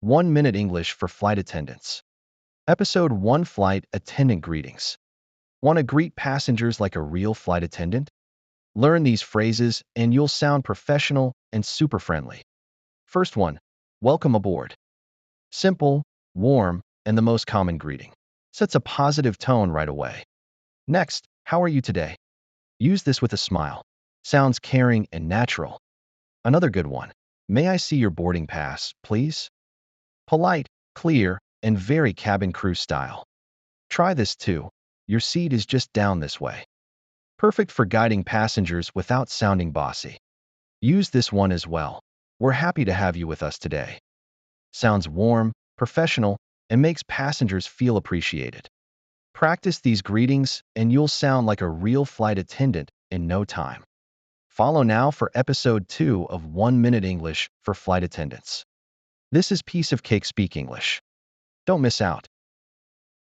1 Minute English for Flight Attendants. Episode 1 Flight Attendant Greetings. Want to greet passengers like a real flight attendant? Learn these phrases and you'll sound professional and super friendly. First one, welcome aboard. Simple, warm, and the most common greeting. Sets a positive tone right away. Next, how are you today? Use this with a smile. Sounds caring and natural. Another good one, may I see your boarding pass, please? Polite, clear, and very cabin crew style. Try this too. Your seat is just down this way. Perfect for guiding passengers without sounding bossy. Use this one as well. We're happy to have you with us today. Sounds warm, professional, and makes passengers feel appreciated. Practice these greetings and you'll sound like a real flight attendant in no time. Follow now for episode 2 of 1 Minute English for Flight Attendants. This is Piece of Cake Speak English. Don't miss out.